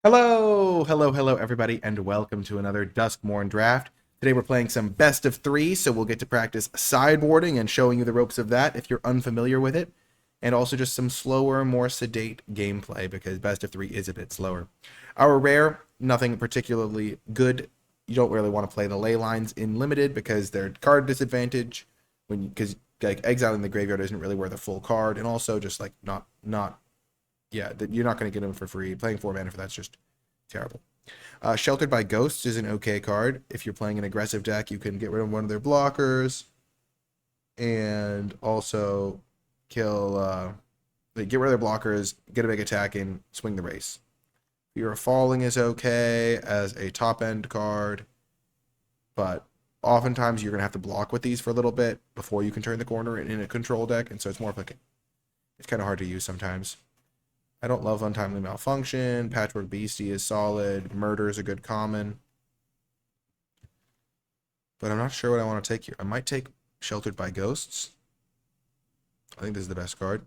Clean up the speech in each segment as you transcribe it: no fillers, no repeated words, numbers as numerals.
Hello, everybody, and welcome to another Duskmourn draft. Today we're playing some best of three, so we'll get to practice sideboarding and showing you the ropes of that if you're unfamiliar with it, and also just some slower, more sedate gameplay because best of three is a bit slower. Our rare, nothing particularly good. You don't really want to play the ley lines in limited because they're card disadvantage because like exiling the graveyard isn't really worth a full card, and also just like not yeah, you're not going to get them for free. Playing 4 mana for that's just terrible. Sheltered by Ghosts is an okay card. If you're playing an aggressive deck, you can get rid of one of their blockers and also get rid of their blockers, get a big attack, and swing the race. Fear of Falling is okay as a top end card, but oftentimes you're going to have to block with these for a little bit before you can turn the corner in a control deck, and so it's more of like it's kind of hard to use sometimes. I don't love Untimely Malfunction. Patchwork Beastie is solid. Murder is a good common. But I'm not sure what I want to take here. I might take Sheltered by Ghosts. I think this is the best card.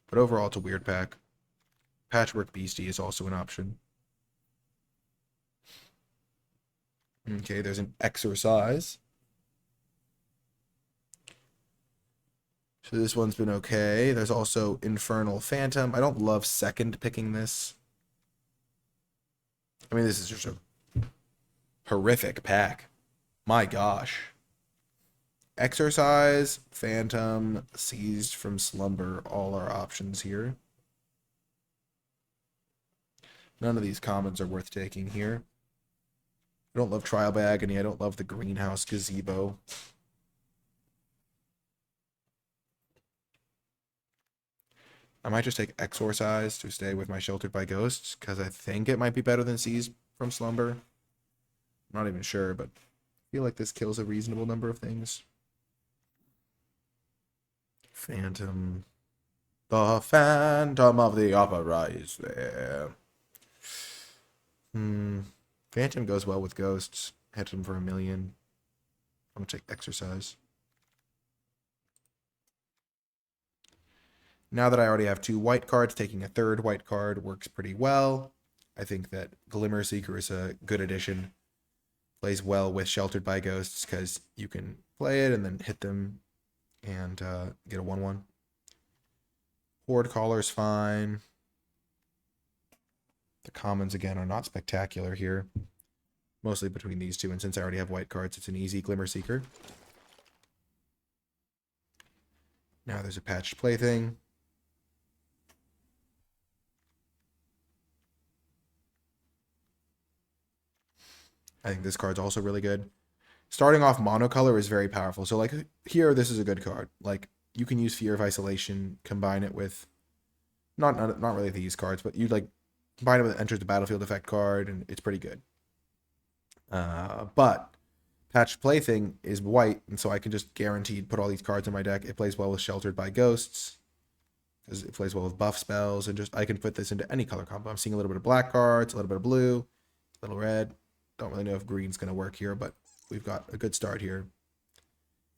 But overall, it's a weird pack. Patchwork Beastie is also an option. Okay, there's an Exercise. So this one's been okay. There's also Infernal Phantom. I don't love second picking this. I mean, this is just a horrific pack. My gosh. Exercise, Phantom, Seized from Slumber, all our options here. None of these commons are worth taking here. I don't love Trial by Agony. I don't love the Greenhouse Gazebo. I might just take Exorcise to stay with my Sheltered by Ghosts, because I think it might be better than Seized from Slumber. I'm not even sure, but I feel like this kills a reasonable number of things. Phantom. The Phantom of the Opera is there. Phantom goes well with Ghosts. Hit him for 1,000,000. I'm going to take Exercise. Now that I already have 2 white cards, taking a third white card works pretty well. I think that Glimmer Seeker is a good addition. Plays well with Sheltered by Ghosts because you can play it and then hit them and get a 1/1. Horde Caller's fine. The commons, again, are not spectacular here. Mostly between these two, and since I already have white cards, it's an easy Glimmer Seeker. Now there's a Patched Plaything. I think this card's also really good. Starting off monocolor is very powerful. So like here, this is a good card. Like you can use Fear of Isolation, combine it with not really these cards, but you like combine it with Enters the Battlefield effect card, and it's pretty good. But Patched Plaything is white, and so I can just guaranteed put all these cards in my deck. It plays well with Sheltered by Ghosts, because it plays well with buff spells, and just I can put this into any color combo. I'm seeing a little bit of black cards, a little bit of blue, a little red. Don't really know if green's going to work here, but we've got a good start here.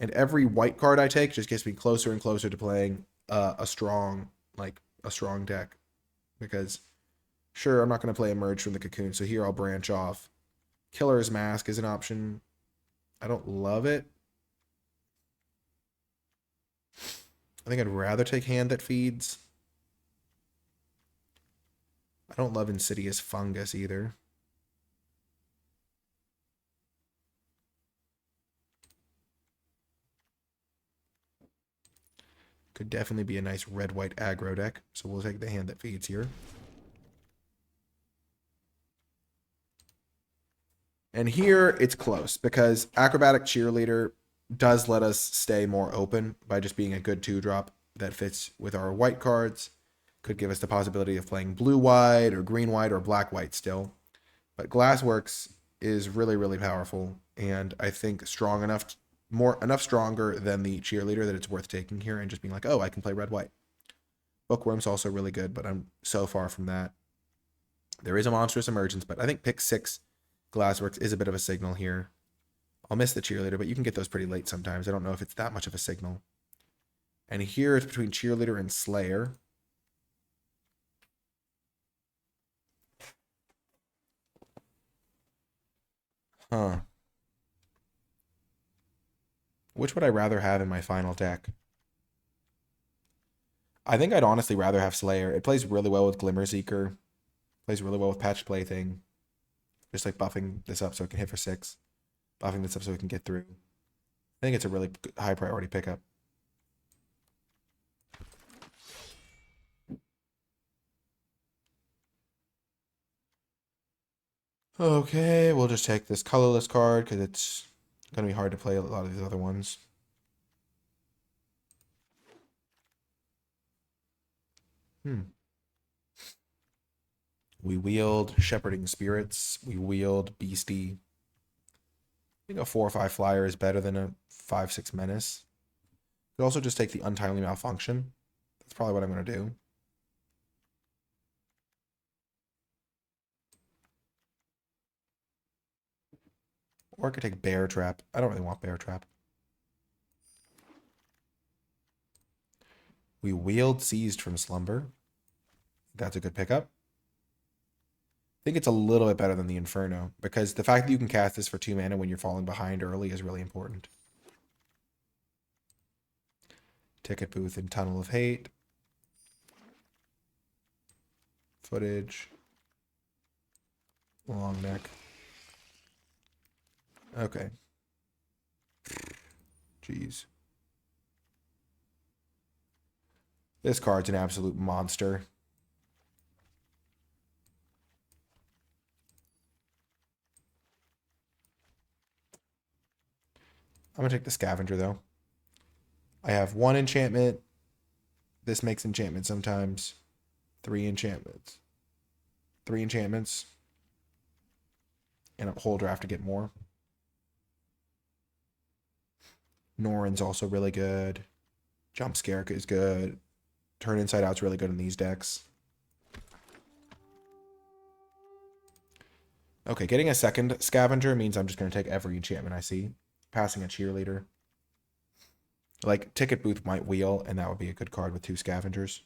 And every white card I take just gets me closer and closer to playing a strong deck. Because, sure, I'm not going to play Emerge from the Cocoon, so here I'll branch off. Killer's Mask is an option. I don't love it. I think I'd rather take Hand That Feeds. I don't love Insidious Fungus either. Could definitely be a nice red-white aggro deck. So we'll take the Hand That Feeds here. And here it's close because Acrobatic Cheerleader does let us stay more open by just being a good 2-drop that fits with our white cards. Could give us the possibility of playing blue-white or green-white or black-white still. But Glassworks is really, really powerful, and I think strong enough stronger than the Cheerleader that it's worth taking here and just being like, oh, I can play red-white. Bookworm's also really good, but I'm so far from that. There is a Monstrous Emergence, but I think pick 6 Glassworks is a bit of a signal here. I'll miss the Cheerleader, but you can get those pretty late sometimes. I don't know if it's that much of a signal. And here it's between Cheerleader and Slayer. Huh. Which would I rather have in my final deck? I think I'd honestly rather have Slayer. It plays really well with Glimmerseeker. Plays really well with Patch Plaything. Just like buffing this up so it can hit for 6. Buffing this up so it can get through. I think it's a really high priority pickup. Okay, we'll just take this colorless card because it's going to be hard to play a lot of these other ones. We wield Shepherding Spirits. We wield Beastie. I think a 4 or 5 flyer is better than a 5/6 menace. Could also just take the Untimely Malfunction. That's probably what I'm going to do. Or I could take Bear Trap. I don't really want Bear Trap. We wield Seized from Slumber. That's a good pickup. I think it's a little bit better than the Inferno, because the fact that you can cast this for 2 mana when you're falling behind early is really important. Ticket Booth and Tunnel of Hate. Footage. Long neck. Okay. Jeez. This card's an absolute monster. I'm going to take the Scavenger, though. I have 1 enchantment. This makes enchantment sometimes. 3 enchantments. 3 enchantments. And a whole draft to get more. Norin's also really good. Jump Scare is good. Turn Inside Out's really good in these decks. Okay, getting a second Scavenger means I'm just going to take every enchantment I see. Passing a Cheerleader. Like, Ticket Booth might wheel, and that would be a good card with 2 Scavengers.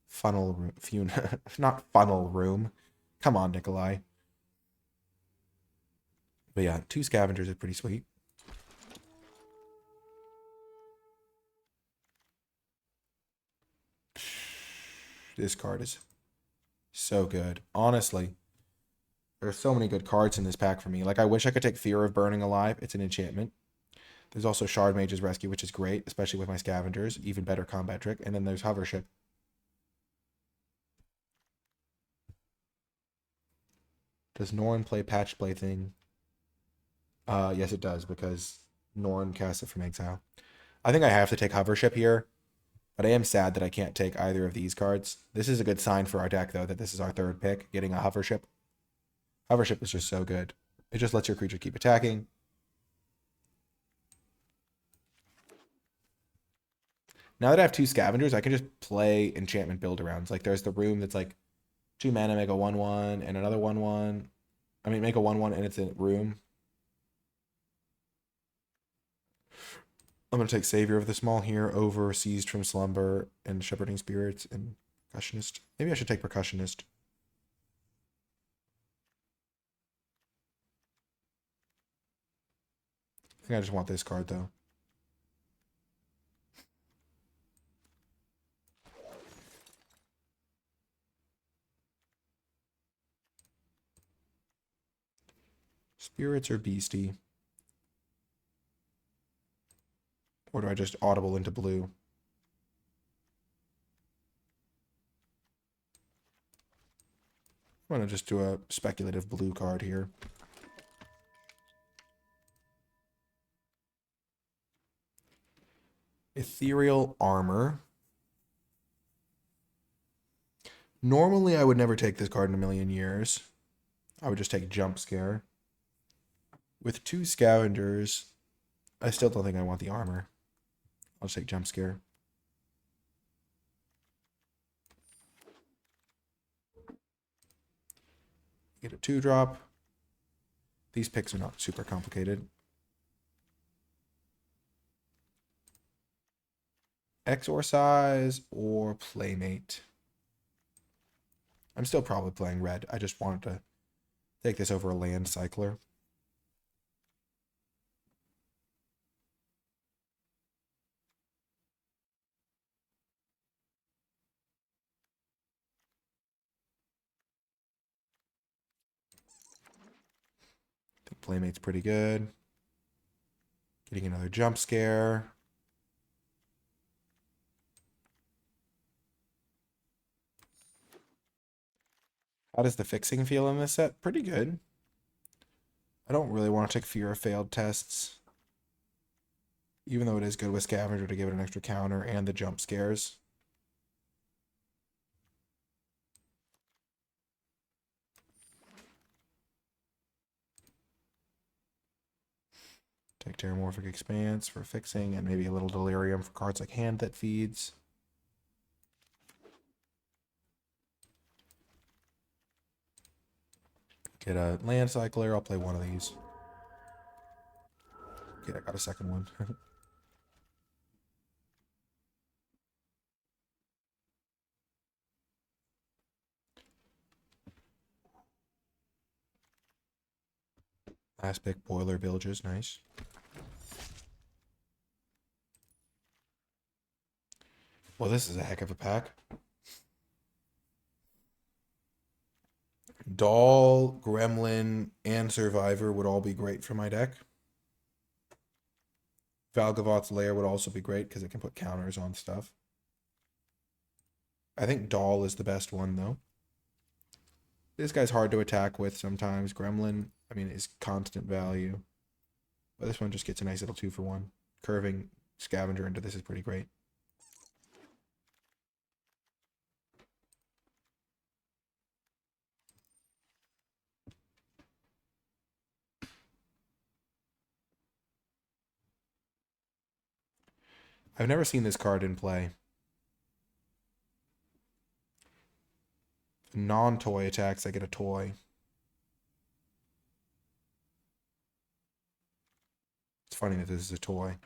Funnel Room. Not Funnel Room. Come on, Nikolai. But yeah, 2 Scavengers is pretty sweet. This card is so good. Honestly, there's so many good cards in this pack for me. Like, I wish I could take Fear of Burning Alive. It's an enchantment. There's also Shard Mage's Rescue, which is great, especially with my Scavengers. Even better combat trick. And then there's Hovership. Does Norn play Patch Plaything? Yes, it does, because Norn casts it from exile. I think I have to take Hovership here, but I am sad that I can't take either of these cards. This is a good sign for our deck, though, that this is our 3rd pick, getting a Hovership. Hovership is just so good. It just lets your creature keep attacking. Now that I have 2 Scavengers, I can just play enchantment build-arounds. Like, there's the room that's like 2 mana, make a 1/1, and another 1/1. I mean, make a 1/1, and it's a room. I'm going to take Savior of the Small here over Seized from Slumber and Shepherding Spirits and Percussionist. Maybe I should take Percussionist. I think I just want this card, though. Spirits or Beastie? Or do I just audible into blue? I'm going to just do a speculative blue card here. Ethereal Armor. Normally, I would never take this card in a million years. I would just take Jump Scare. With 2 Scavengers, I still don't think I want the armor. I'll just take Jump Scare. Get a 2-drop. These picks are not super complicated. Exorcise or Playmate. I'm still probably playing red. I just wanted to Take this over a land cycler. I think Playmate's pretty good. Getting another jump scare. How does the fixing feel in this set? Pretty good. I don't really want to take Fear of Failed Tests. Even though it is good with Scavenger to give it an extra counter and the jump scares. Take Terramorphic Expanse for fixing and maybe a little Delirium for cards like Hand That Feeds. Get a Land Cycler. I'll play one of these. Okay, I got a second one. Last pick, Boiler Bilges. Nice. Well, this is a heck of a pack. Doll, Gremlin, and Survivor would all be great for my deck. Valgavoth's Lair would also be great because it can put counters on stuff. I think Doll is the best one, though. This guy's hard to attack with sometimes. Gremlin, I mean, is constant value. But this one just gets a nice little 2-for-1. Curving Scavenger into this is pretty great. I've never seen this card in play. Non-toy attacks, I get a toy. It's funny that this is a toy.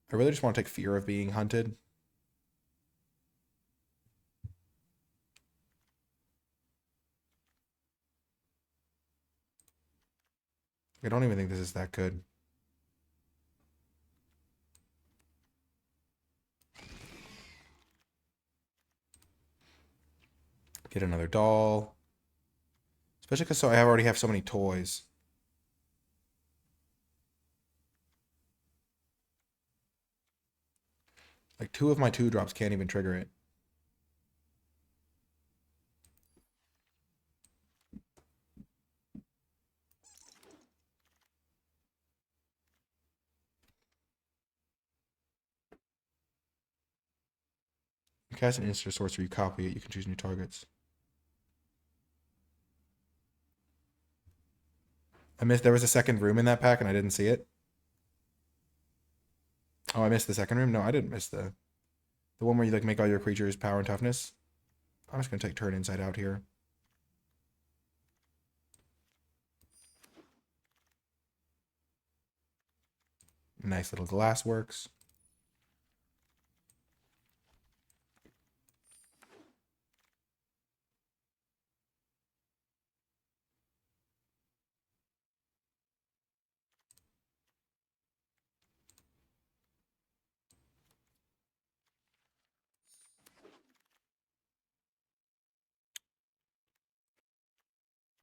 I really just want to take Fear of Being Hunted. I don't even think this is that good. Get another doll. Especially because I already have so many toys. Like 2 of my 2-drops can't even trigger it. You cast an instant sorcery, you copy it, you can choose new targets. I missed, there was a second room in that pack and I didn't see it. Oh, I missed the second room? No, I didn't miss the one where you like make all your creatures power and toughness. I'm just gonna take turn inside out here. Nice little glass works.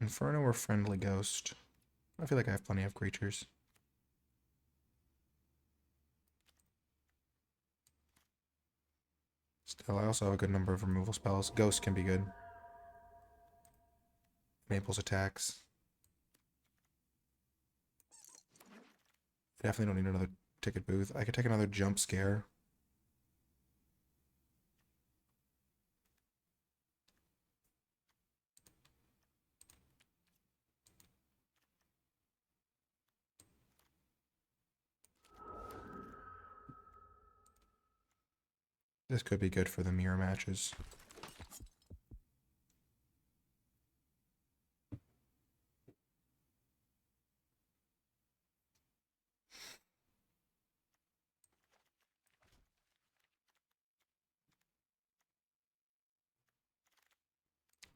Inferno or Friendly Ghost? I feel like I have plenty of creatures. Still, I also have a good number of removal spells. Ghost can be good. Enables attacks. Definitely don't need another ticket booth. I could take another jump scare. This could be good for the mirror matches.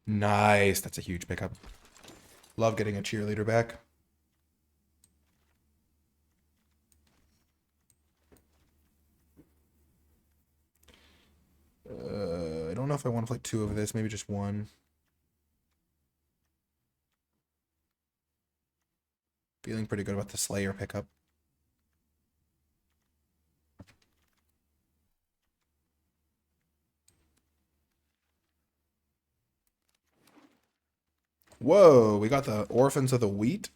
Nice. That's a huge pickup. Love getting a cheerleader back. I don't know if I want to play 2 of this, maybe just 1. Feeling pretty good about the Slayer pickup. Whoa, we got the Orphans of the Wheat.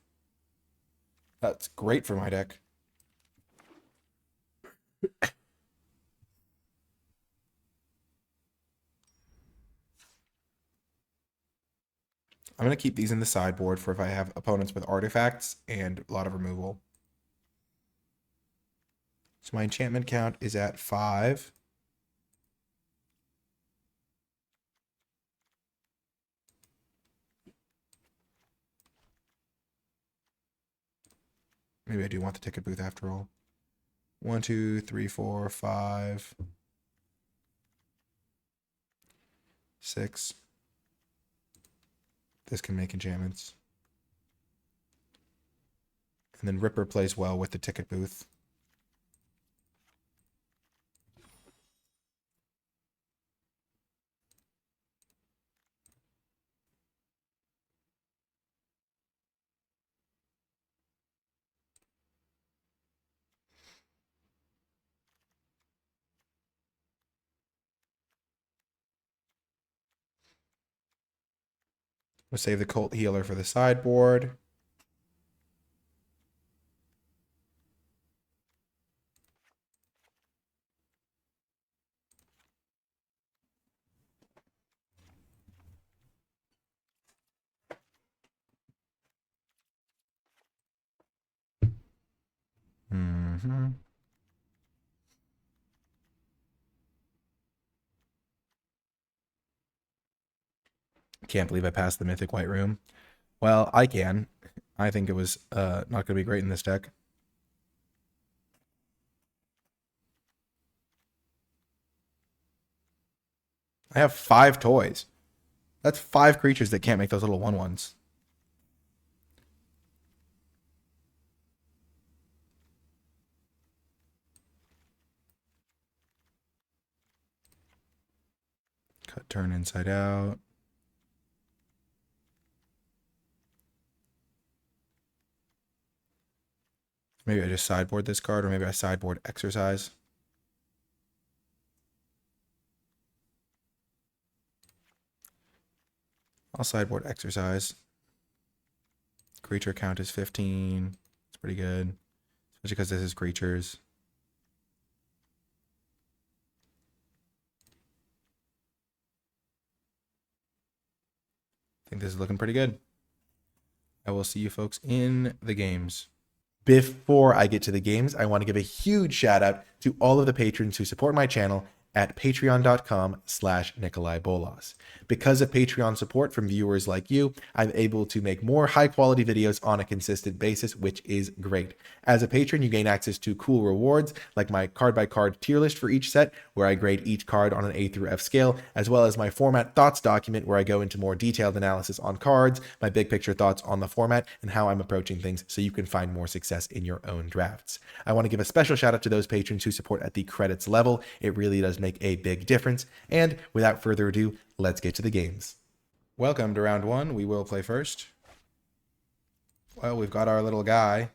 That's great for my deck. I'm going to keep these in the sideboard for if I have opponents with artifacts and a lot of removal. So my enchantment count is at 5. Maybe I do want the ticket booth after all. 1, 2, 3, 4, 5, 6. This can make enchantments. And then Ripper plays well with the ticket booth. We'll save the Cult Healer for the sideboard. Mm-hmm. Can't believe I passed the Mythic White Room. Well, I can. I think it was not going to be great in this deck. I have 5 toys. That's 5 creatures that can't make those little 1/1s. Cut turn inside out. Maybe I just sideboard this card, or maybe I sideboard Exercise. I'll sideboard Exercise. Creature count is 15. It's pretty good, especially because this is creatures. I think this is looking pretty good. I will see you folks in the games. Before I get to the games, I want to give a huge shout out to all of the patrons who support my channel at patreon.com/NicolaiBolas. Because of Patreon support from viewers like you, I'm able to make more high quality videos on a consistent basis, which is great. As a patron, you gain access to cool rewards like my card by card tier list for each set, where I grade each card on an A through F scale, as well as my format thoughts document where I go into more detailed analysis on cards, my big picture thoughts on the format, and how I'm approaching things so you can find more success in your own drafts. I want to give a special shout out to those patrons who support at the credits level. It really does make a big difference. And without further ado, let's get to the games. Welcome to round 1. We will play first. Well, we've got our little guy.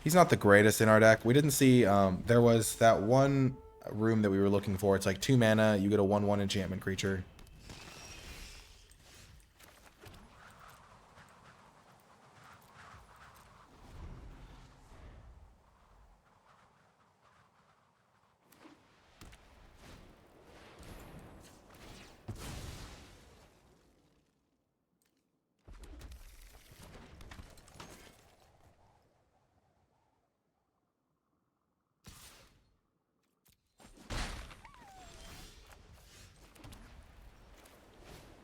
He's not the greatest in our deck. We didn't see, there was that one room that we were looking for. It's like 2 mana, you get a 1/1 enchantment creature.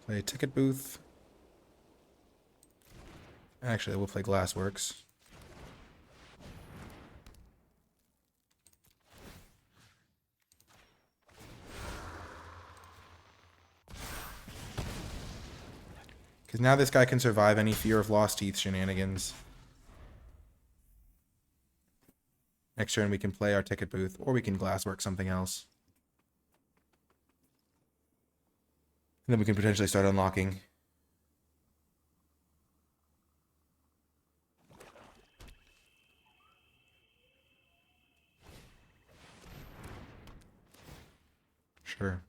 Play Ticket Booth. Actually, we'll play Glassworks. Because now this guy can survive any Fear of Lost Teeth shenanigans. Next turn we can play our ticket booth, or we can glasswork something else. And then we can potentially start unlocking. Sure.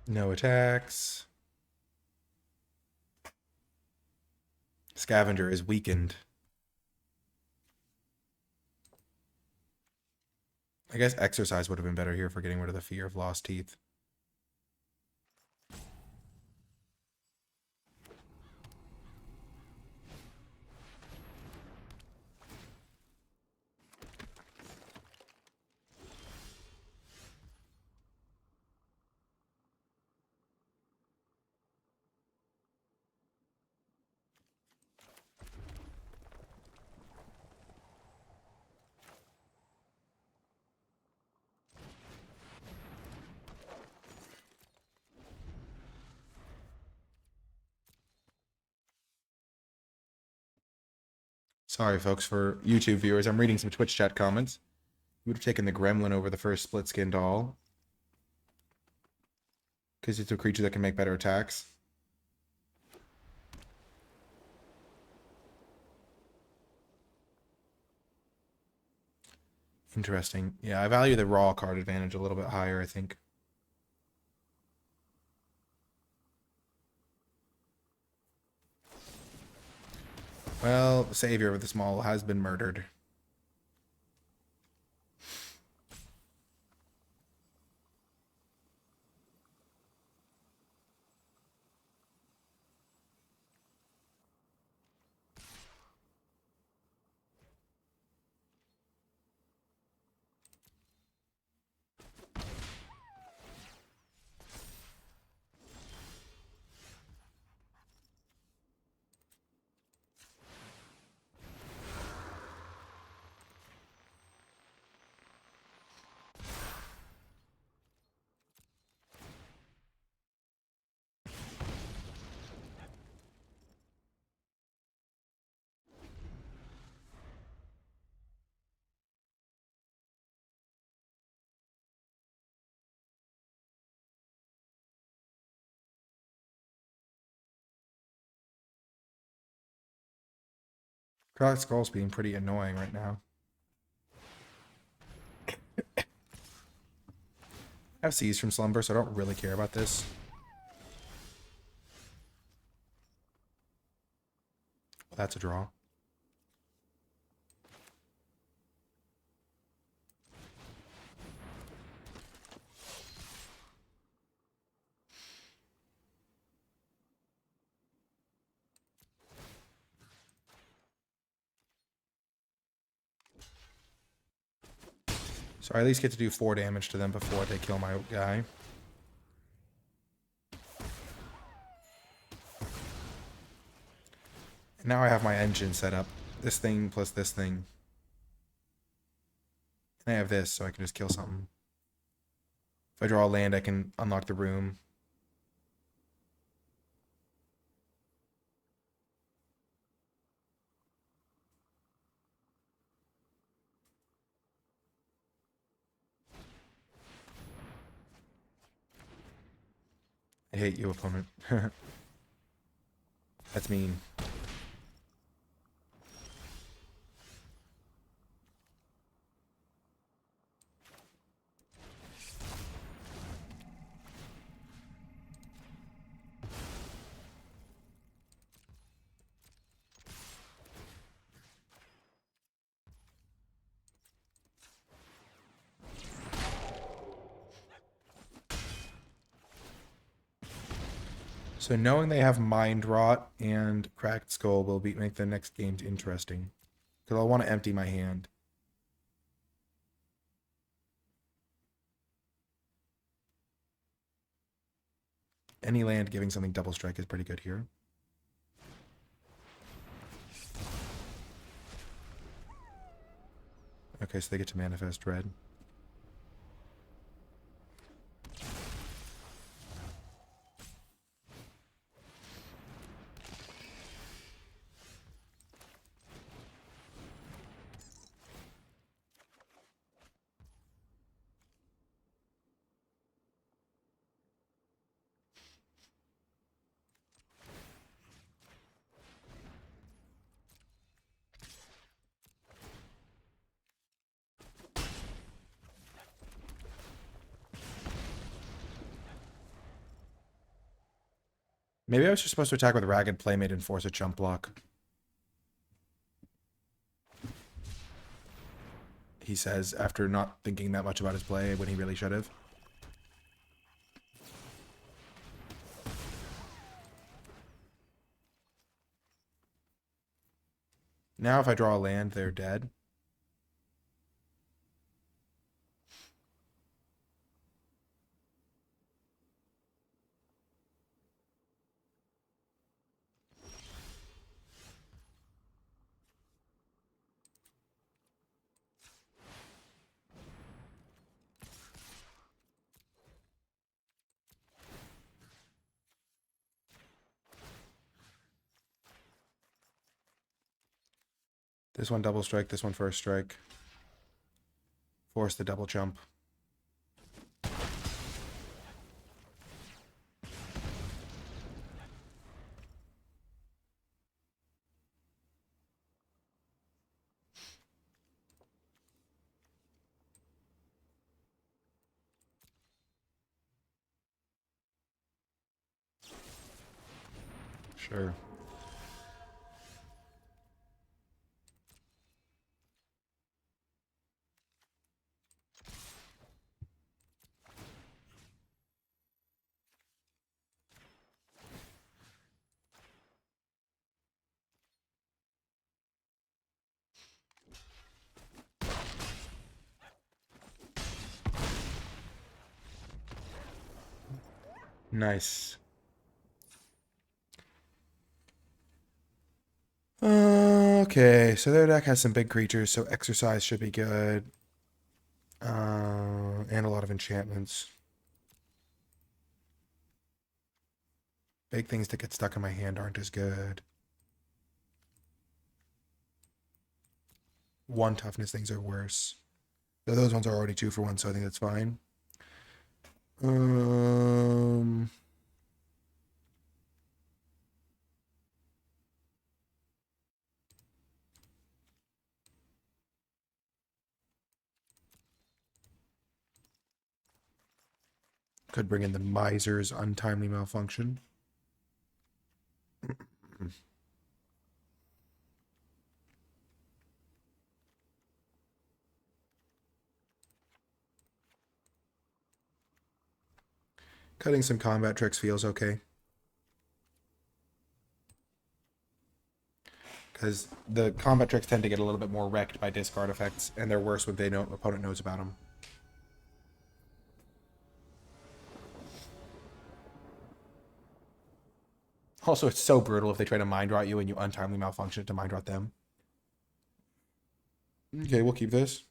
No attacks. Scavenger is weakened. I guess exercise would have been better here for getting rid of the Fear of Lost Teeth. Sorry, folks, for YouTube viewers. I'm reading some Twitch chat comments. You would have taken the Gremlin over the first Split Skin Doll. Because it's a creature that can make better attacks. Interesting. Yeah, I value the raw card advantage a little bit higher, I think. Well, the savior of the small has been murdered. Croc Skull's being pretty annoying right now. I have Seize from Slumber, so I don't really care about this. Well, that's a draw. So I at least get to do 4 damage to them before they kill my guy. And now I have my engine set up. This thing plus this thing. And I have this, so I can just kill something. If I draw a land, I can unlock the room. I hate you, opponent. That's mean. So knowing they have Mind Rot and Cracked Skull will make the next games interesting. Because I'll want to empty my hand. Any land giving something double strike is pretty good here. Okay, so they get to manifest red. Maybe I was just supposed to attack with Ragged Playmate and force a chump block. He says, after not thinking that much about his play when he really should have. Now if I draw a land, they're dead. This one double strike, this one first strike. Force the double jump. Sure. Nice. Okay, so their deck has some big creatures, so Exercise should be good. And a lot of enchantments. Big things that get stuck in my hand aren't as good. 1 toughness things are worse. So those ones are already 2 for 1, so I think that's fine. Could bring in the Miser's Untimely Malfunction. Cutting some combat tricks feels okay. Because the combat tricks tend to get a little bit more wrecked by discard effects, and they're worse when opponent knows about them. Also, it's so brutal if they try to mind rot you and you untimely malfunction to mind rot them. Okay, we'll keep this.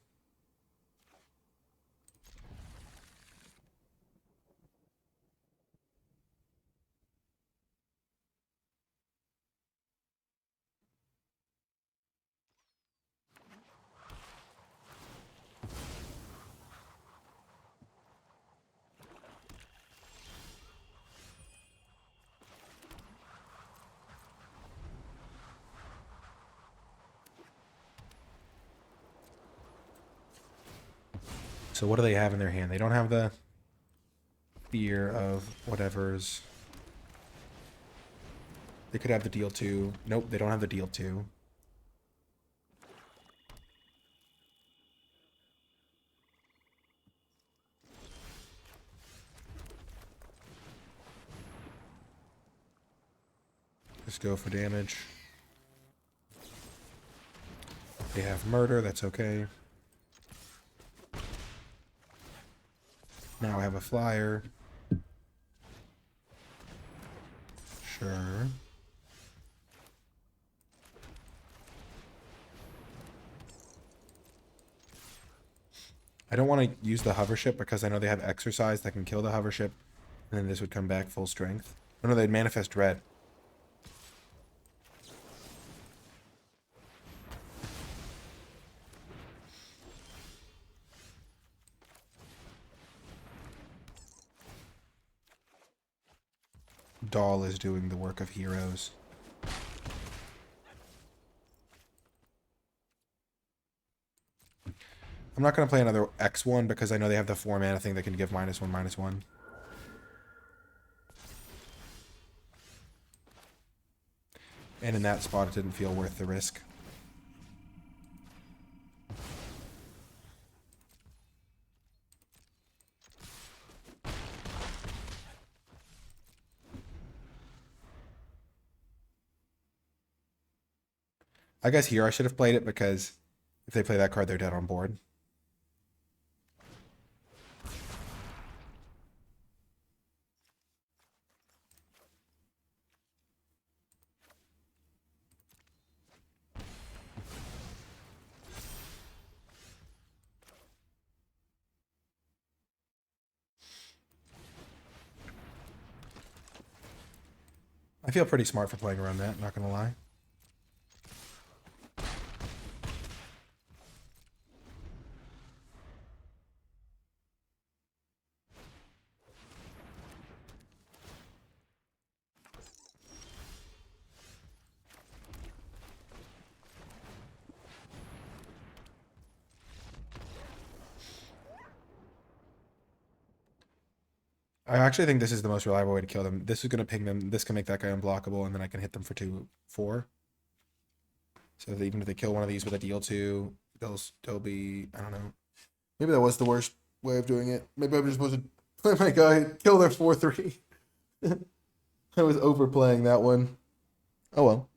So what do they have in their hand? They don't have the fear of whatever's. They could have the deal 2. Nope, they don't have the deal 2. Just go for damage. They have murder, that's okay. Now I have a flyer. Sure. I don't want to use the hover ship because I know they have exercise that can kill the hover ship, and then this would come back full strength. Oh no, they'd manifest red. Doll is doing the work of heroes. I'm not going to play another X1 because I know they have the 4 mana thing that can give -1/-1. And in that spot, it didn't feel worth the risk. I guess here I should have played it because if they play that card, they're dead on board. I feel pretty smart for playing around that, not gonna lie. I actually think this is the most reliable way to kill them. This is gonna ping them, this can make that guy unblockable, and then I can hit them for 2/4. So that even if they kill one of these with a deal 2, they'll still be, I don't know. Maybe that was the worst way of doing it. Maybe I'm just supposed to play my guy, kill their 4/3. I was overplaying that one. Oh well.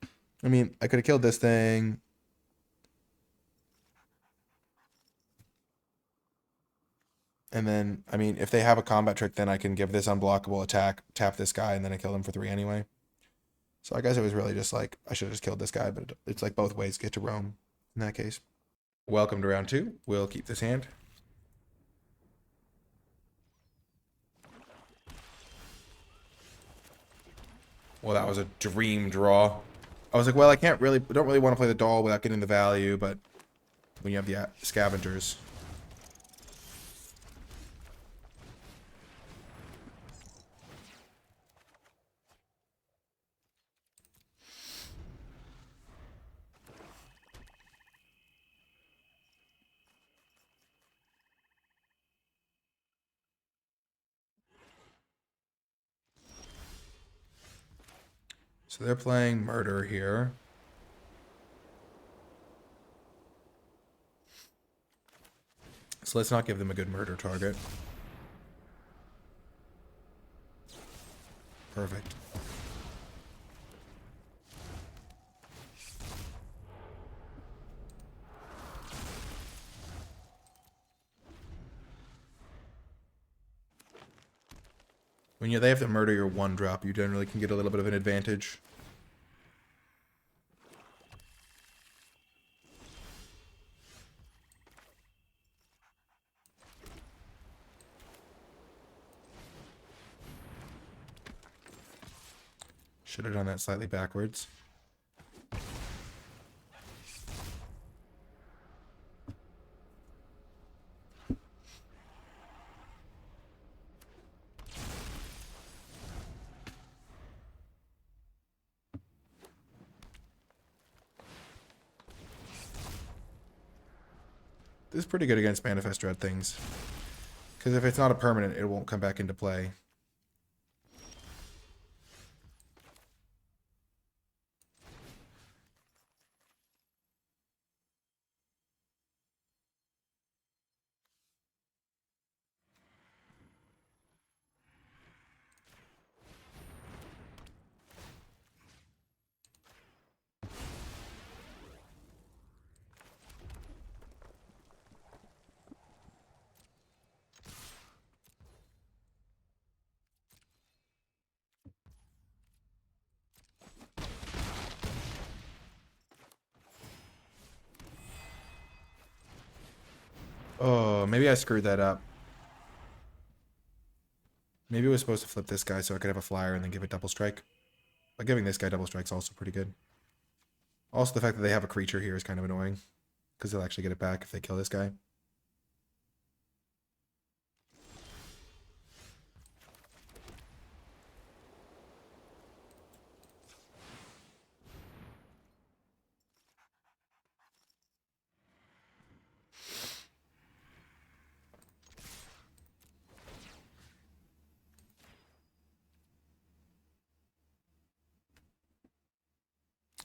I mean, I could have killed this thing. And then, I mean, if they have a combat trick, then I can give this unblockable attack, tap this guy, and then I kill him for 3 anyway. So I guess it was really just like, I should have just killed this guy, but it's like both ways get to roam in that case. Welcome to round 2. We'll keep this hand. Well, that was a dream draw. I was like, well, I don't really want to play the doll without getting the value, but when you have the scavengers. So they're playing murder here. So let's not give them a good murder target. Perfect. When they have to murder your 1-drop, you generally can get a little bit of an advantage. Should have done that slightly backwards. This is pretty good against Manifest Dread things. Because if it's not a permanent, it won't come back into play. Oh, maybe I screwed that up. Maybe it was supposed to flip this guy so I could have a flyer and then give it double strike. But giving this guy double strike's also pretty good. Also, the fact that they have a creature here is kind of annoying. Because they'll actually get it back if they kill this guy.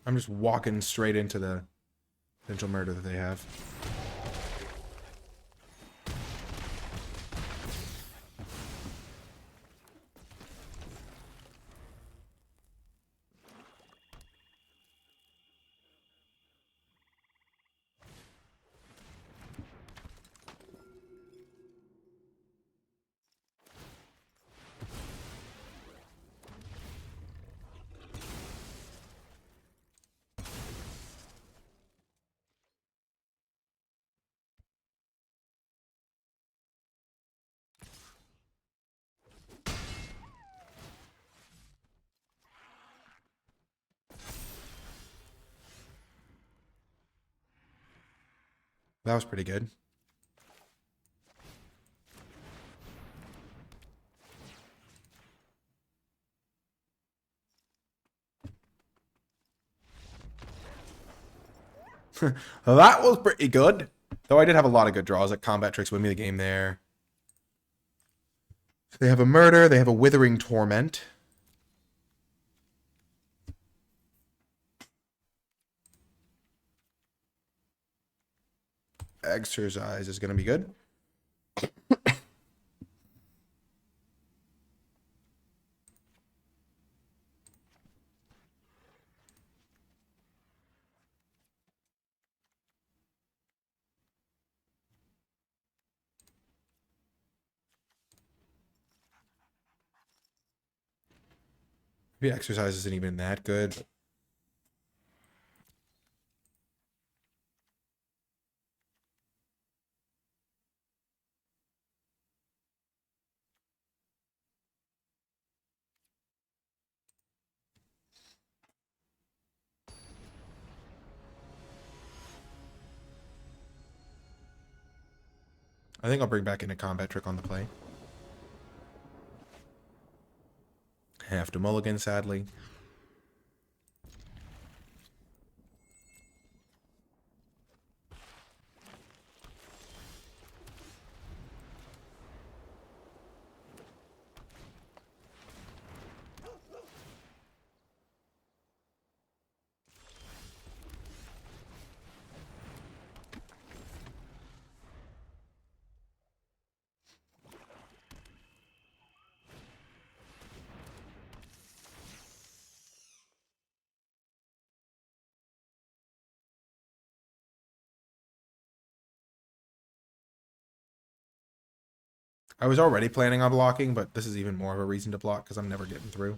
I'm just walking straight into the potential murder that they have. That was pretty good. That was pretty good. Though I did have a lot of good draws. Like combat tricks win me the game there. They have a murder. They have a withering torment. Exercise is going to be good. Maybe exercise isn't even that good. I think I'll bring back in a combat trick on the play. Have to mulligan, sadly. I was already planning on blocking, but this is even more of a reason to block because I'm never getting through.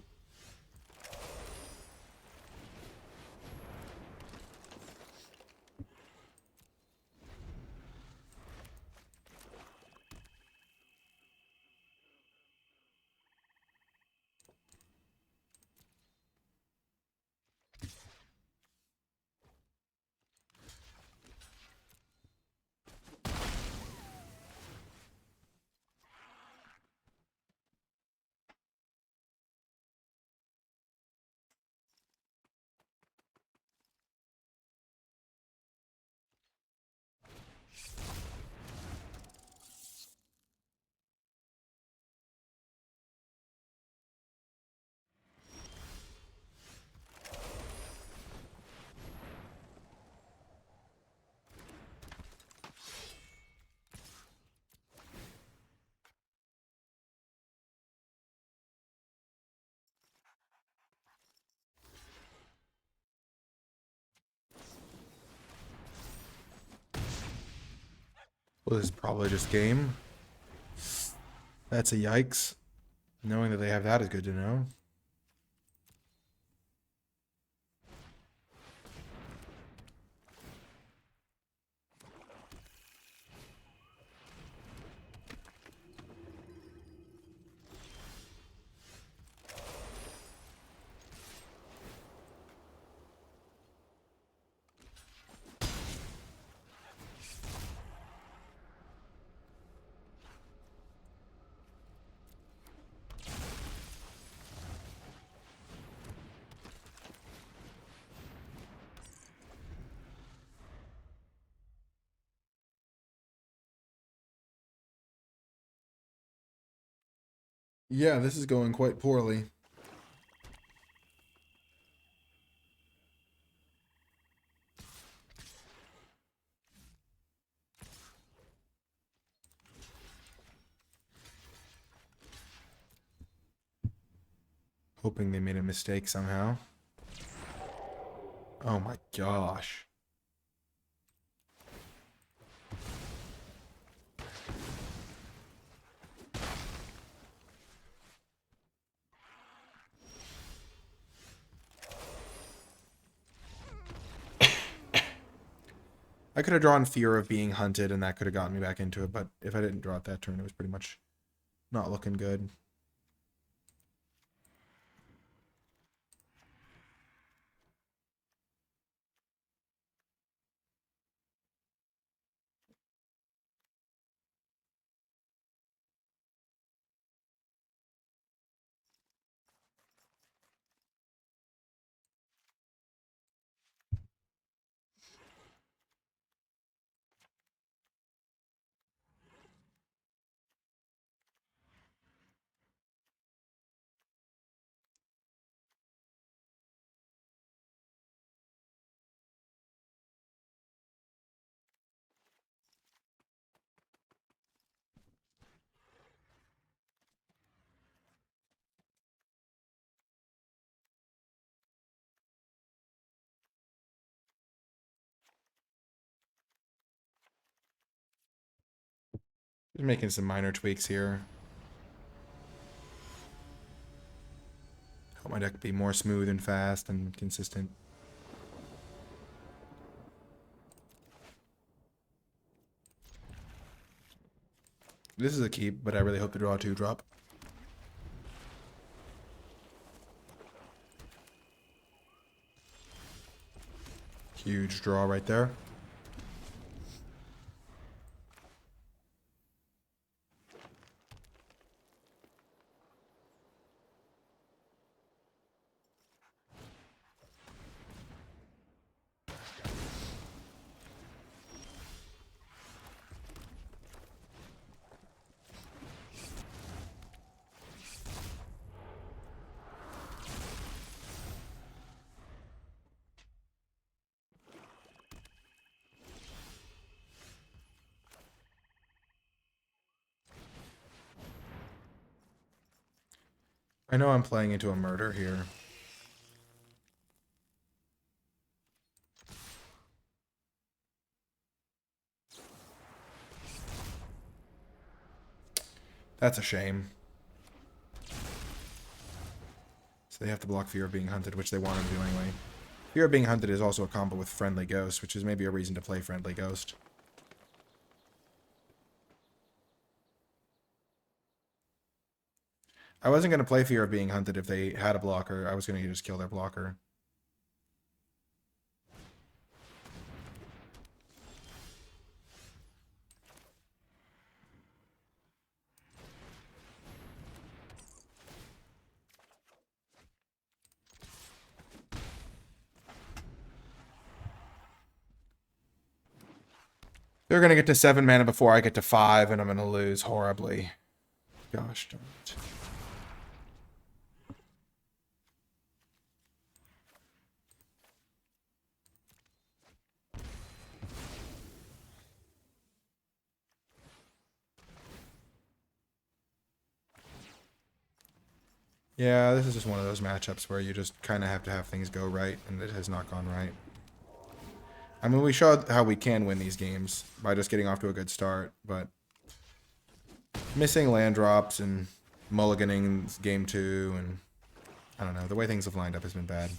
Well, this is probably just game. That's a yikes. Knowing that they have that is good to know. Yeah, this is going quite poorly. Hoping they made a mistake somehow. Oh my gosh. I could have drawn Fear of Being Hunted, and that could have gotten me back into it, but if I didn't draw it that turn, it was pretty much not looking good. Just making some minor tweaks here. Help my deck be more smooth and fast and consistent. This is a keep, but I really hope to draw a 2-drop. Huge draw right there. I know I'm playing into a murder here. That's a shame. So they have to block Fear of Being Hunted, which they want to do anyway. Fear of Being Hunted is also a combo with Friendly Ghost, which is maybe a reason to play Friendly Ghost. I wasn't going to play Fear of Being Hunted if they had a blocker. I was going to just kill their blocker. They're going to get to 7 mana before I get to 5, and I'm going to lose horribly. Gosh darn it. Yeah, this is just one of those matchups where you just kind of have to have things go right, and it has not gone right. I mean, we showed how we can win these games by just getting off to a good start, but missing land drops and mulliganing game 2, and I don't know, the way things have lined up has been bad.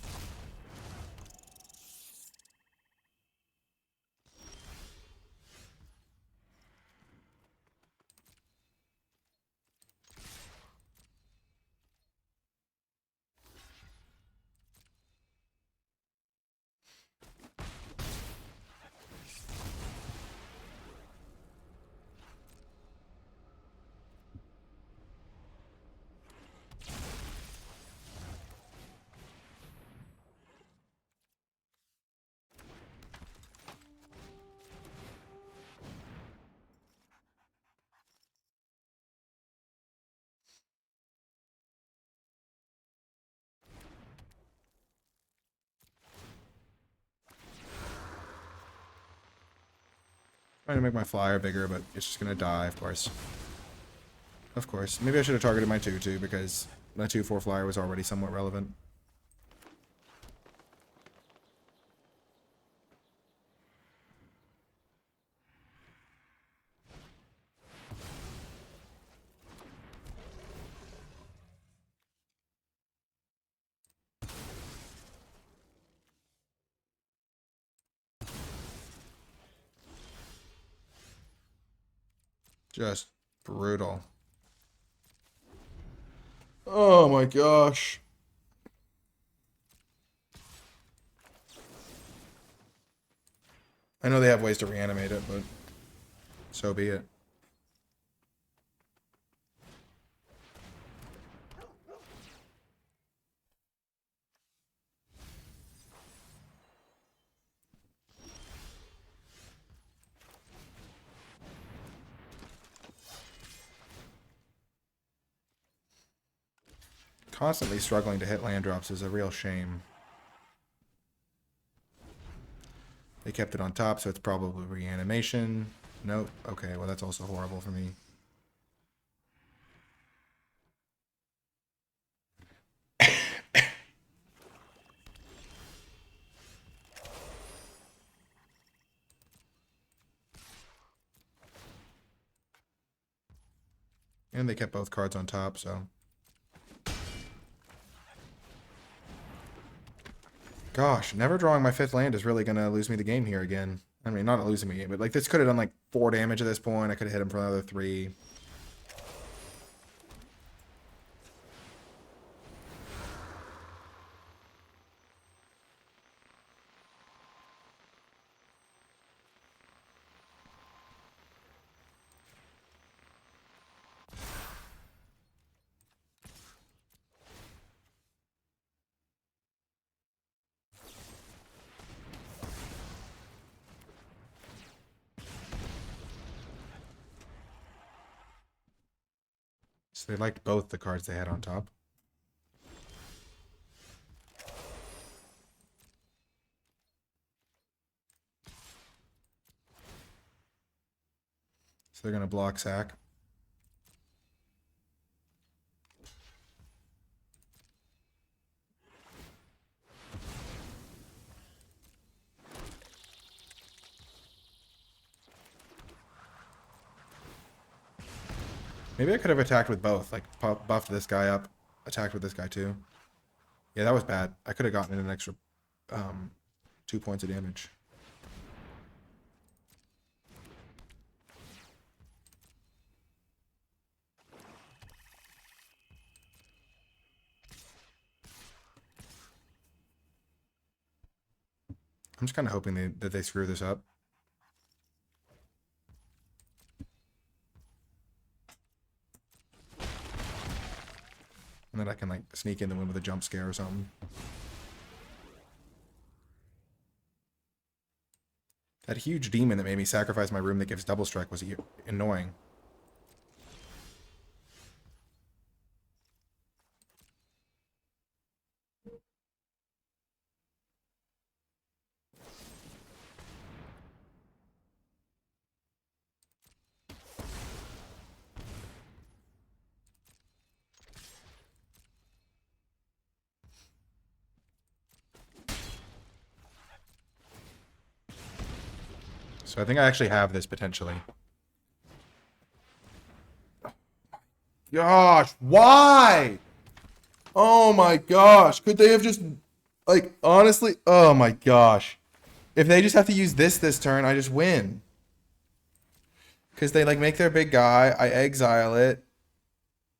Trying to make my flyer bigger, but it's just gonna die, of course. Of course. Maybe I should have targeted my 2-2 because my 2-4 flyer was already somewhat relevant. Just brutal. Oh my gosh. I know they have ways to reanimate it, but so be it. Constantly struggling to hit land drops is a real shame. They kept it on top, so it's probably reanimation. Nope. Okay, well that's also horrible for me. And they kept both cards on top, so. Gosh, never drawing my 5th land is really going to lose me the game here again. I mean, not losing me game, but like this could have done like 4 damage at this point. I could have hit him for another 3. So they liked both the cards they had on top. So they're going to block sack. Maybe I could have attacked with both. Like, buffed this guy up, attacked with this guy too. Yeah, that was bad. I could have gotten an extra 2 points of damage. I'm just kind of hoping that they screw this up. And then I can like sneak in the win with a jump scare or something. That huge demon that made me sacrifice my room that gives double strike was annoying. So I think I actually have this potentially. Gosh, why? Oh my gosh. Could they have just, like, honestly, oh my gosh. If they just have to use this turn, I just win. Because they, like, make their big guy, I exile it.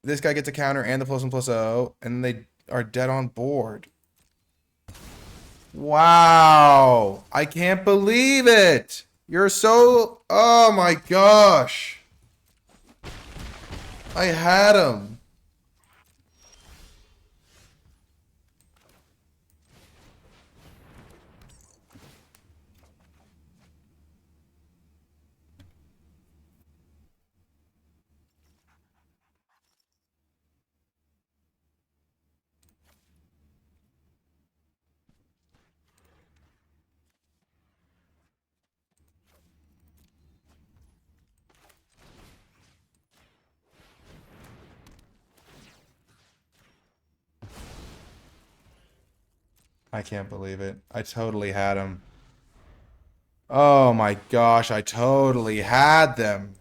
This guy gets a counter and the +1/+0, and they are dead on board. Wow. I can't believe it. You're so, oh my gosh. I had him. I can't believe it. I totally had him. Oh my gosh, I totally had them.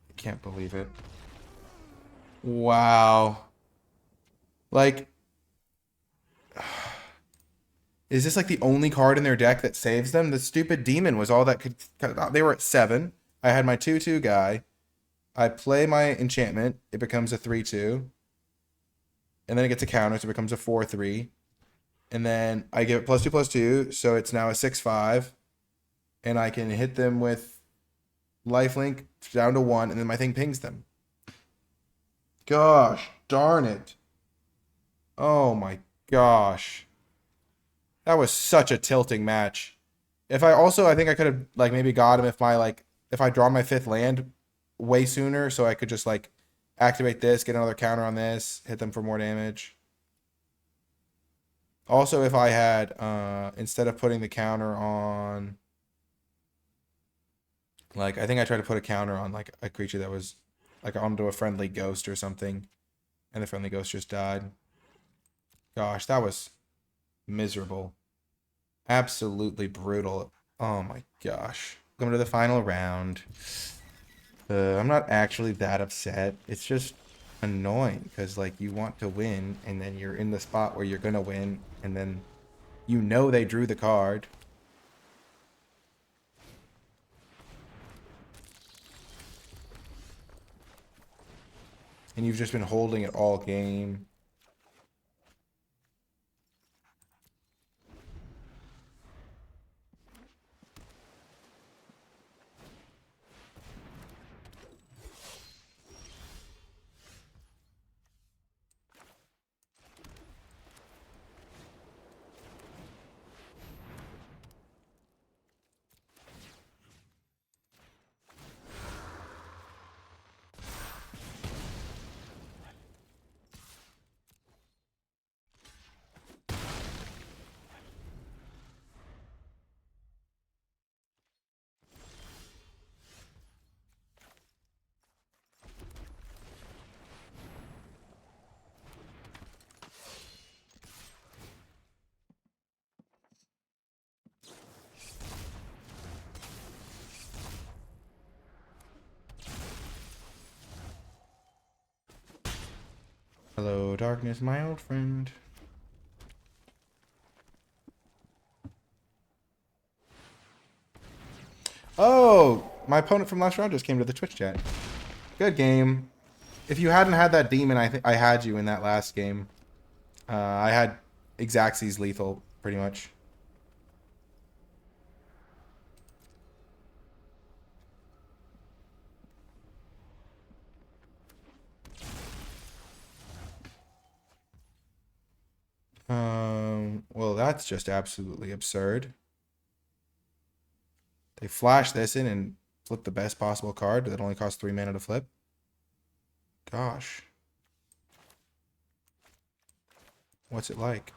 I can't believe it. Wow. Like, is this like the only card in their deck that saves them? The stupid demon was all that could. They were at 7. I had my 2/2 guy. I play my enchantment. It becomes a 3/2. And then it gets a counter, so it becomes a 4/3. And then I give it +2/+2, so it's now a 6/5. And I can hit them with lifelink down to 1, and then my thing pings them. Gosh, darn it. Oh my gosh. That was such a tilting match. I think I could have like maybe got him if I draw my 5th land way sooner, so I could just like activate this, get another counter on this, hit them for more damage. Also, if I had instead of putting the counter on, like I think I tried to put a counter on like a creature that was like onto a friendly ghost or something, and the friendly ghost just died. Gosh, that was miserable. Absolutely brutal. Oh my gosh. Coming to the final round. I'm not actually that upset. It's just annoying because like you want to win and then you're in the spot where you're gonna win and then you know they drew the card. And you've just been holding it all game. Hello, darkness, my old friend. Oh, my opponent from last round just came to the Twitch chat. Good game. If you hadn't had that demon, I think I had you in that last game. I had Xaxes lethal, pretty much. Well, that's just absolutely absurd. They flash this in and flip the best possible card that only costs 3 mana to flip. Gosh. What's it like?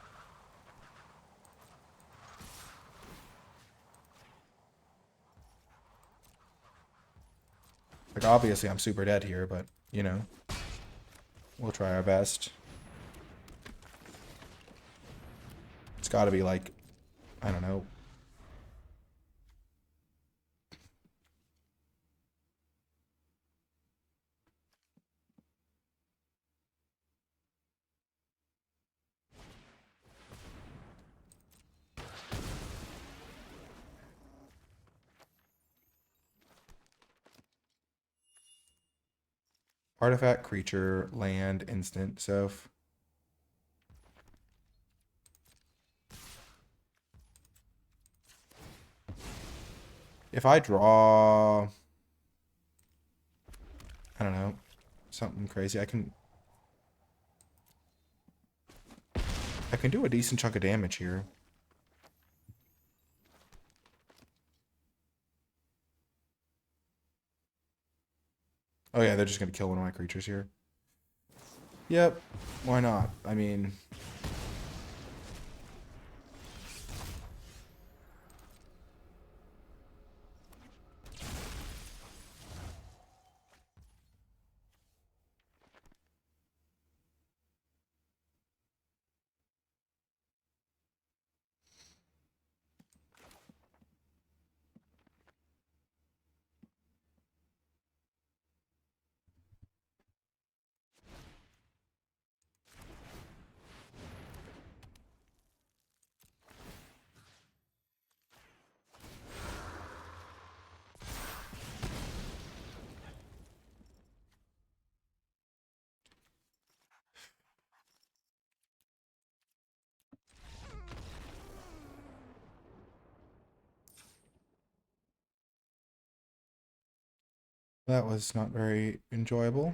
Like, obviously, I'm super dead here, but, you know, we'll try our best. It's got to be like, I don't know. Artifact, creature, land, instant. So if I draw, I don't know, something crazy, I can do a decent chunk of damage here. Oh yeah, they're just gonna kill one of my creatures here. Yep, why not? I mean, That was not very enjoyable.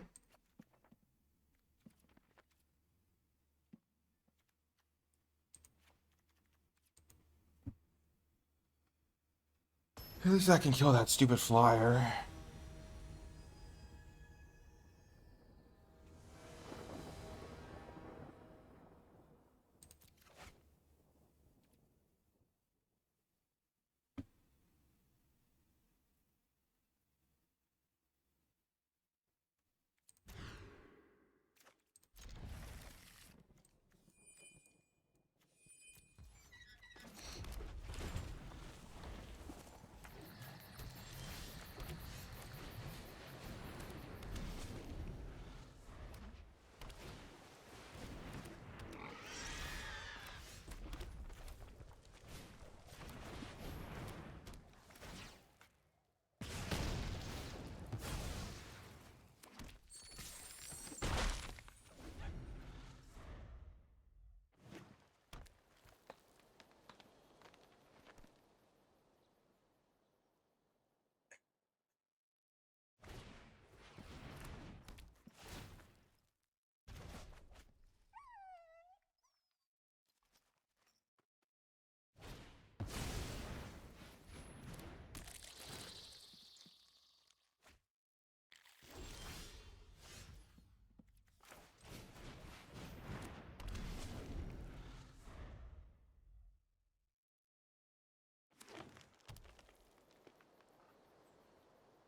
At least I can kill that stupid flyer.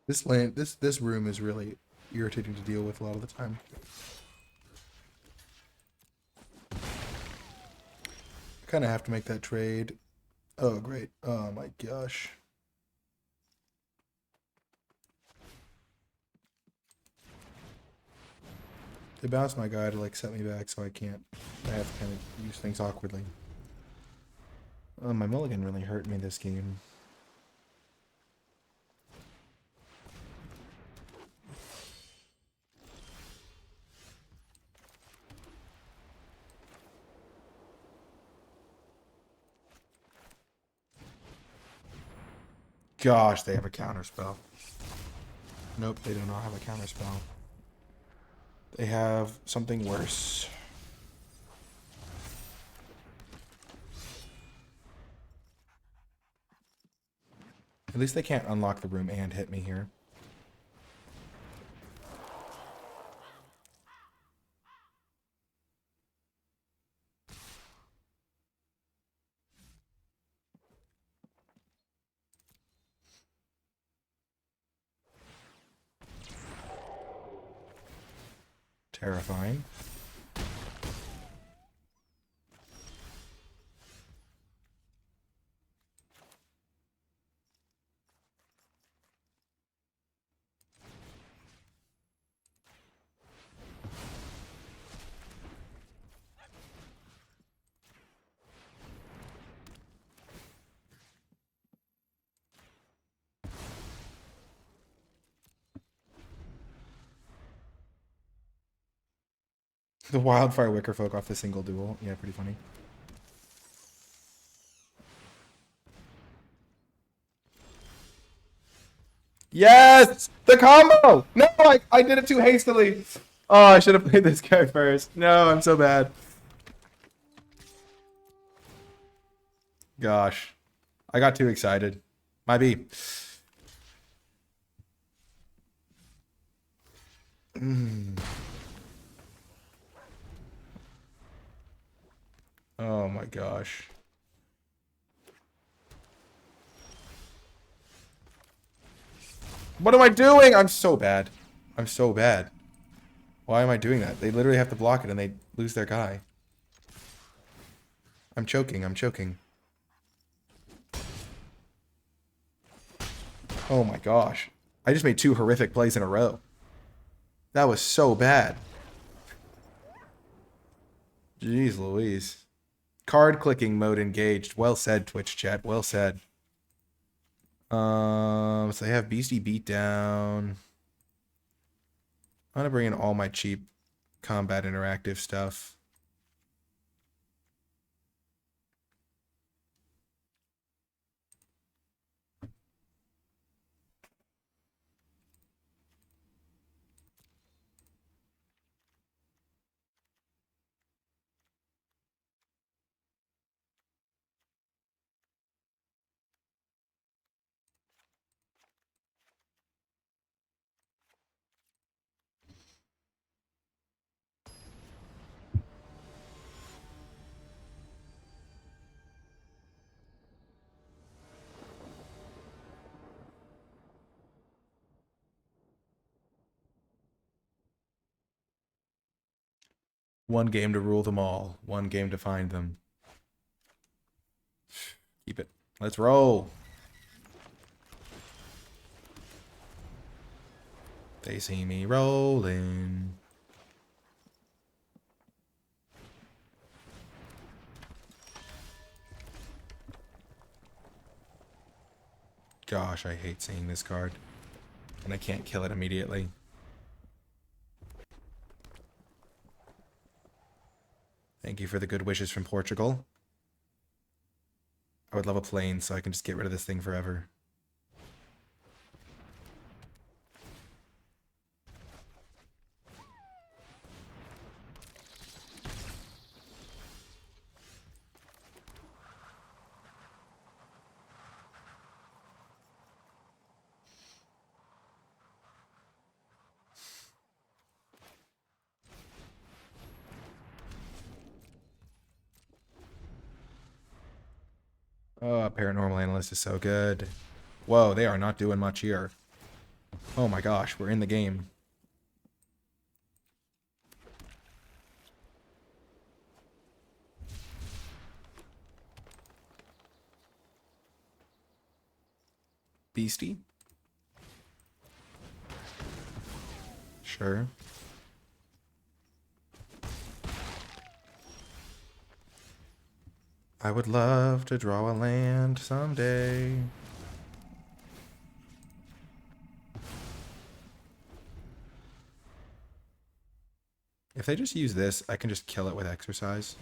This room is really irritating to deal with a lot of the time. I kind of have to make that trade. Oh, great. Oh my gosh. They bounced my guy to like set me back, so I can't. I have to kind of use things awkwardly. Oh, my mulligan really hurt me this game. Gosh, they have a counter spell. Nope, they do not have a counter spell. They have something worse. At least they can't unlock the room and hit me here. Terrifying. The Wildfire Wickerfolk off the single duel. Yeah, pretty funny. Yes! The combo! No, I did it too hastily. Oh, I should have played this guy first. No, I'm so bad. Gosh. I got too excited. Might be. Oh my gosh. What am I doing? I'm so bad. I'm so bad. Why am I doing that? They literally have to block it and they lose their guy. I'm choking. I'm choking. Oh my gosh. I just made two horrific plays in a row. That was so bad. Jeez Louise. Card clicking mode engaged. Well said, Twitch chat. Well said. So they have Beastie Beatdown. I'm gonna bring in all my cheap combat interactive stuff. One game to rule them all. One game to find them. Keep it. Let's roll. They see me rolling. Gosh, I hate seeing this card. And I can't kill it immediately. Thank you for the good wishes from Portugal. I would love a plane so I can just get rid of this thing forever. Oh, Paranormal Analyst is so good. Whoa, they are not doing much here. Oh my gosh, we're in the game. Beastie? Sure. I would love to draw a land someday. If they just use this, I can just kill it with Exercise.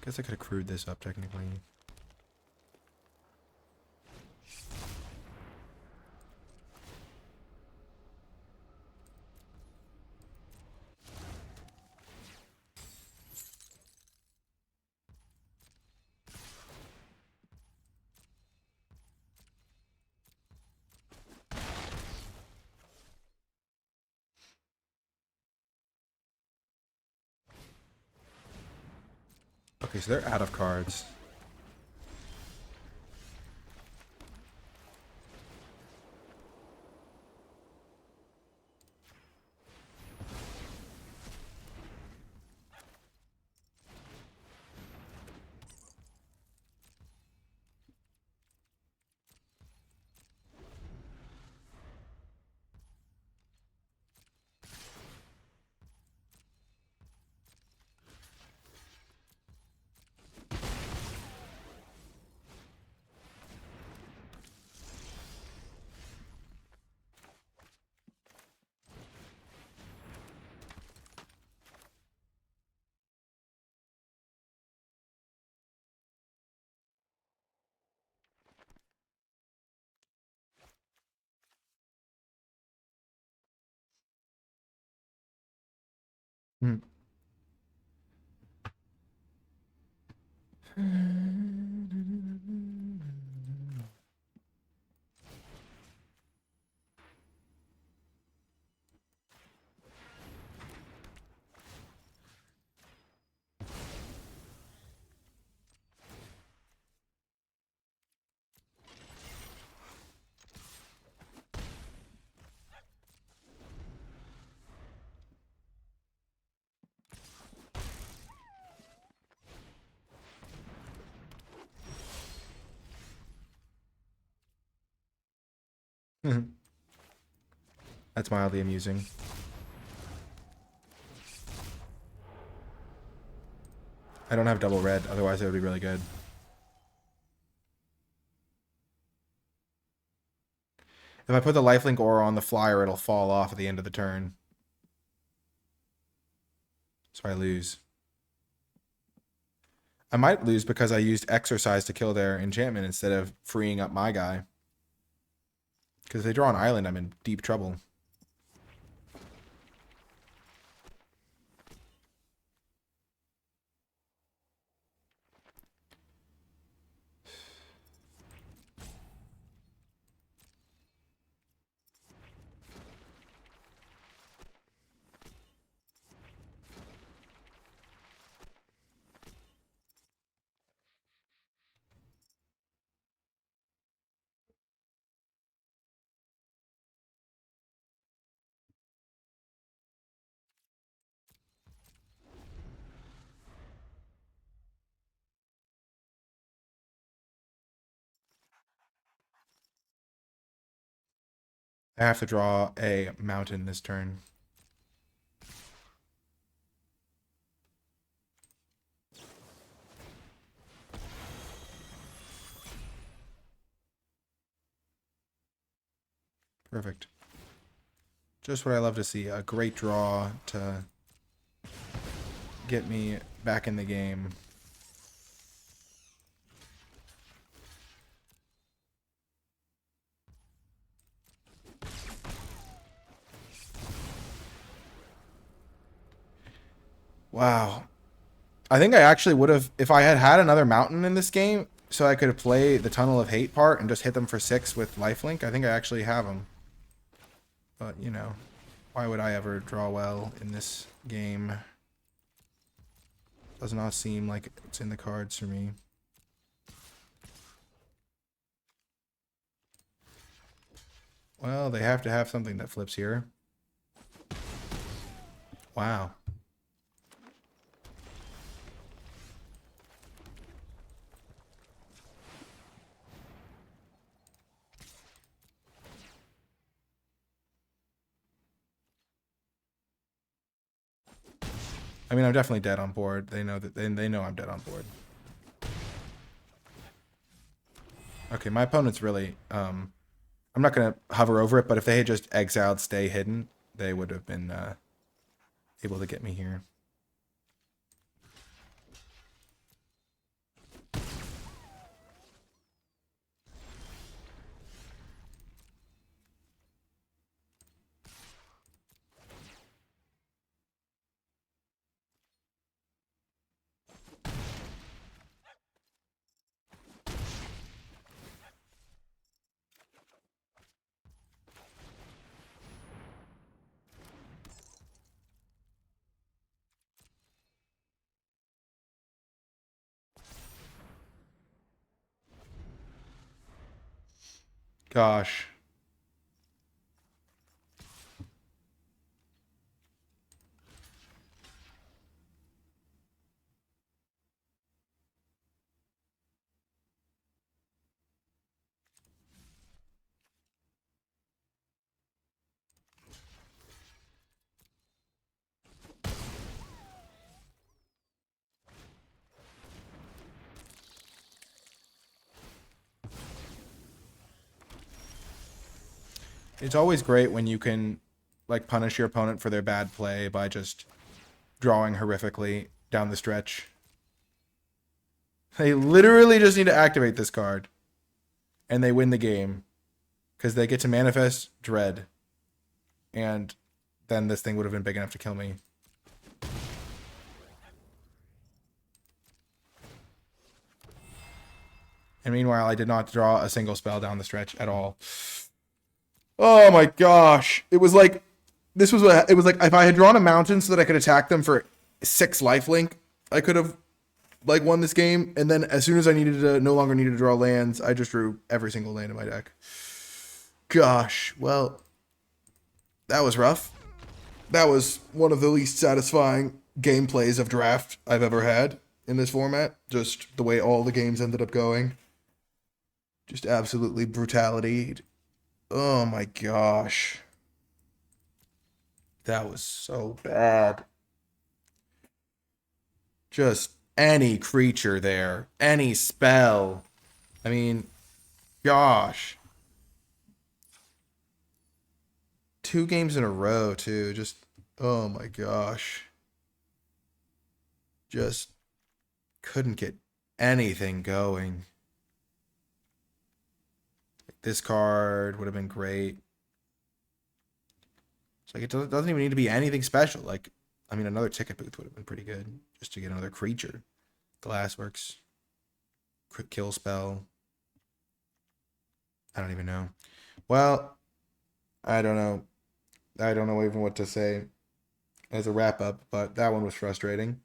Guess I could have crewed this up technically. Okay, so they're out of cards. Hmm. That's mildly amusing. I don't have double red, otherwise it would be really good. If I put the lifelink aura on the flyer, it'll fall off at the end of the turn. So I lose. I might lose because I used Exercise to kill their enchantment instead of freeing up my guy. Because if they draw an island, I'm in deep trouble. I have to draw a mountain this turn. Perfect. Just what I love to see. A great draw to get me back in the game. Wow. I think I actually would have, if I had had another mountain in this game, so I could have played the Tunnel of Hate part and just hit them for 6 with lifelink. I think I actually have them. But, you know, why would I ever draw well in this game? Does not seem like it's in the cards for me. Well, they have to have something that flips here. Wow. I mean, I'm definitely dead on board. They know that they know I'm dead on board. Okay, my opponent's really I'm not gonna hover over it, but if they had just exiled Stay Hidden, they would have been able to get me here. Gosh. It's always great when you can like punish your opponent for their bad play by just drawing horrifically down the stretch. They literally just need to activate this card and they win the game because they get to manifest Dread, and then this thing would have been big enough to kill me. And meanwhile, I did not draw a single spell down the stretch at all. Oh my gosh. It was like, this was what, it was like if I had drawn a mountain so that I could attack them for 6 lifelink, I could have like won this game. And then as soon as I needed to, no longer needed to draw lands, I just drew every single land in my deck. Gosh, well, that was rough. That was one of the least satisfying gameplays of draft I've ever had in this format. Just the way all the games ended up going. Just absolutely brutality. Oh my gosh. That was so bad. Just any creature there. Any spell. I mean, gosh. 2 games in a row, too. Just, oh my gosh. Just couldn't get anything going. This card would have been great. It's like it doesn't even need to be anything special. Like, I mean, another ticket booth would have been pretty good just to get another creature. Glassworks, quick kill spell. I don't even know. Well, I don't know. I don't know even what to say as a wrap up, but that one was frustrating.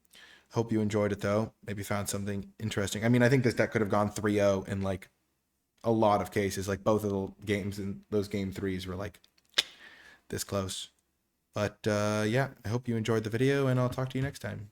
Hope you enjoyed it though. Maybe found something interesting. I mean, I think this deck could have gone 3-0 in like a lot of cases. Like both of the games in those game 3s were like this close. But yeah, I hope you enjoyed the video and I'll talk to you next time.